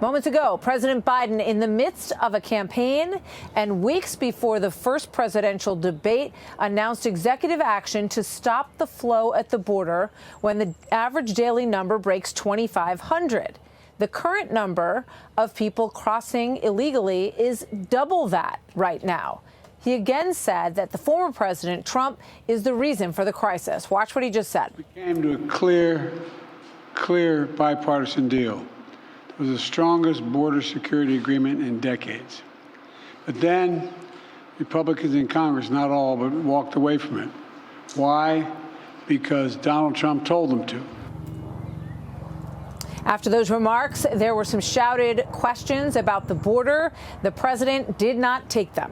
Moments ago, President Biden, in the midst of a campaign and weeks before the first presidential debate, announced executive action to stop the flow at the border when the average daily number breaks 2,500. The current number of people crossing illegally is double that right now. He again said that the former president, Trump, is the reason for the crisis. Watch what he just said. We came to a clear bipartisan deal. It was the strongest border security agreement in decades. But then Republicans in Congress, not all, but walked away from it. Why? Because Donald Trump told them to. After those remarks, there were some shouted questions about the border. The president did not take them.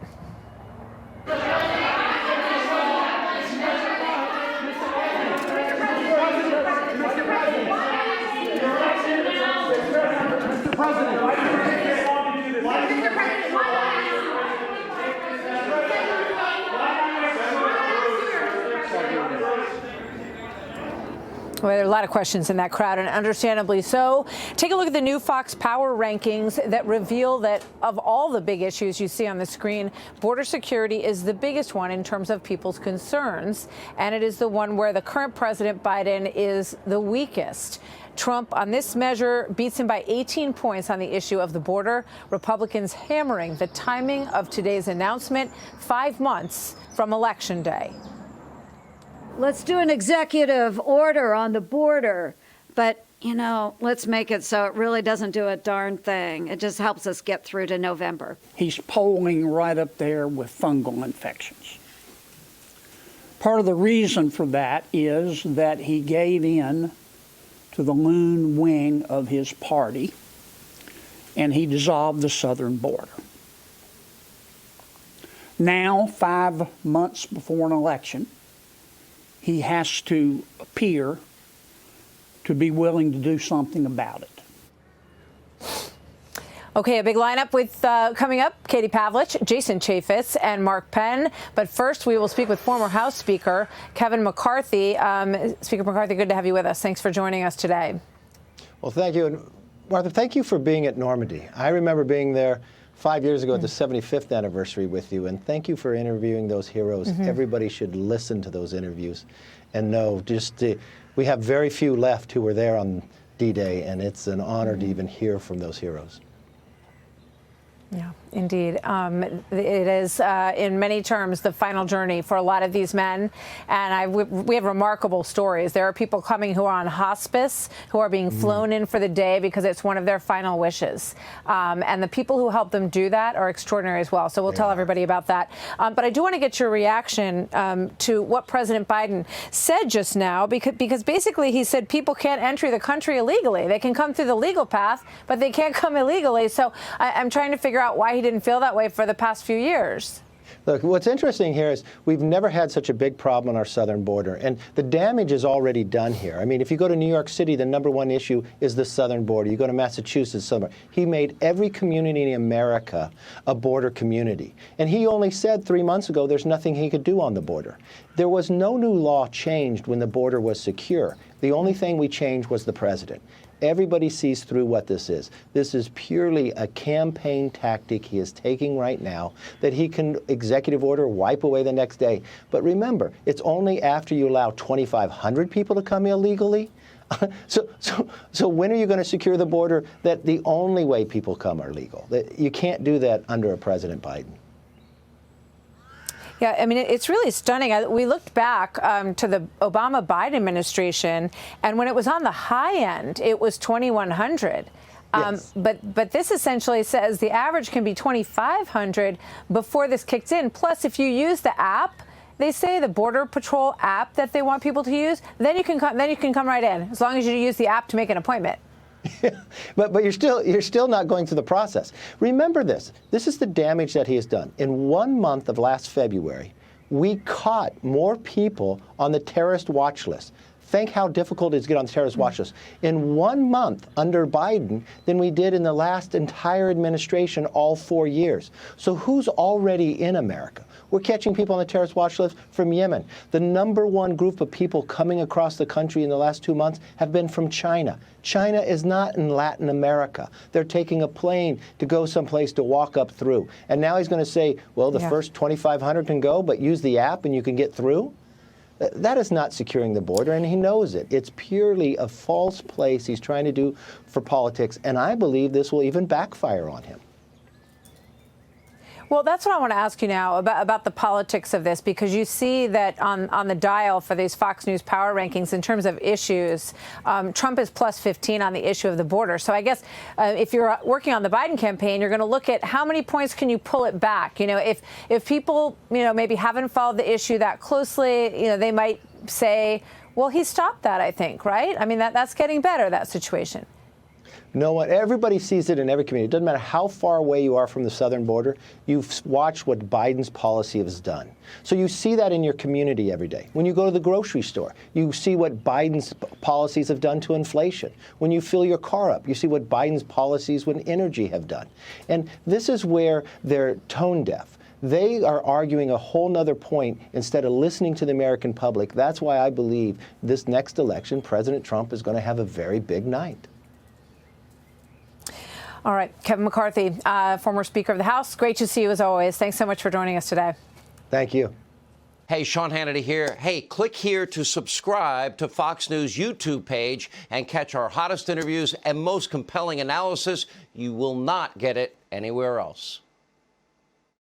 Well, there are a lot of questions in that crowd, and understandably so. Take a look at the new Fox Power rankings that reveal that of all the big issues you see on the screen, border security is the biggest one in terms of people's concerns, and it is the one where the current President Biden is the weakest. Trump, on this measure, beats him by 18 points on the issue of the border. Republicans hammering the timing of today's announcement 5 months from Election Day. Let's do an executive order on the border, but, you know, let's make it so it really doesn't do a darn thing. It just helps us get through to November. He's polling right up there with fungal infections. Part of the reason for that is that he gave in to the loon wing of his party, and he dissolved the southern border. Now, 5 months before an election, he has to appear to be willing to do something about it. Okay, a big lineup with coming up, Katie Pavlich, Jason Chaffetz, and Mark Penn. But first, we will speak with former House Speaker Kevin McCarthy. Speaker McCarthy, good to have you with us. Thanks for joining us today. Well, thank you. And Martha, thank you for being at Normandy. I remember being there 5 years ago at the 75th anniversary with you, and thank you for interviewing those heroes. Everybody should listen to those interviews and know we have very few left who were there on D-Day, and it's an honor to even hear from those heroes. Yeah, indeed. It is, in many terms, the final journey for a lot of these men. And we have remarkable stories. There are people coming who are on hospice, who are being flown in for the day because it's one of their final wishes. And the people who help them do that are extraordinary as well. So we'll tell everybody about that. But I do want to get your reaction to what President Biden said just now, because basically he said people can't enter the country illegally. They can come through the legal path, but they can't come illegally. So I'm trying to figure out why he didn't feel that way for the past few years. Look, what's interesting here is we've never had such a big problem on our southern border, and the damage is already done here. I mean, if you go to New York City, the #1 issue is the southern border. You go to Massachusetts, somewhere. He made every community in America a border community. And he only said 3 months ago there's nothing he could do on the border. There was no new law changed when the border was secure. The only thing we changed was the president. Everybody sees through what this is. This is purely a campaign tactic he is taking right now that he can executive order, wipe away the next day. But remember, it's only after you allow 2,500 people to come illegally. So when are you going to secure the border that the only way people come are legal? You can't do that under a President Biden. Yeah, I mean, it's really stunning. We looked back to the Obama-Biden administration, and when it was on the high end, it was 2,100. Yes. But this essentially says the average can be 2,500 before this kicked in. Plus, if you use the app, they say the Border Patrol app that they want people to use, then you can come right in, as long as you use the app to make an appointment. But you're still not going through the process. Remember this. This is the damage that he has done. In 1 month of last February, we caught more people on the terrorist watch list. Think how difficult it is to get on the terrorist watch list in 1 month under Biden than we did in the last entire administration, all 4 years. So who's already in America? We're catching people on the terrorist watch list from Yemen. The #1 group of people coming across the country in the last 2 months have been from China. China is not in Latin America. They're taking a plane to go someplace to walk up through. And now he's going to say, well, the first 2,500 can go, but use the app and you can get through? That is not securing the border, and he knows it. It's purely a false place he's trying to do for politics, and I believe this will even backfire on him. Well, that's what I want to ask you now about the politics of this, because you see that on the dial for these Fox News power rankings in terms of issues, Trump is plus 15 on the issue of the border. So I guess if you're working on the Biden campaign, you're going to look at how many points can you pull it back. You know, if people, you know, maybe haven't followed the issue that closely, you know, they might say, well, he stopped that, I think, right? I mean, that's getting better, that situation. No one, everybody sees it in every community. It doesn't matter how far away you are from the southern border, you've watched what Biden's policy has done. So you see that in your community every day. When you go to the grocery store, you see what Biden's policies have done to inflation. When you fill your car up, you see what Biden's policies with energy have done. And this is where they're tone deaf. They are arguing a whole nother point instead of listening to the American public. That's why I believe this next election, President Trump is going to have a very big night. All right, Kevin McCarthy, former Speaker of the House. Great to see you as always. Thanks so much for joining us today. Thank you. Hey, Sean Hannity here. Hey, click here to subscribe to Fox News YouTube page and catch our hottest interviews and most compelling analysis. You will not get it anywhere else.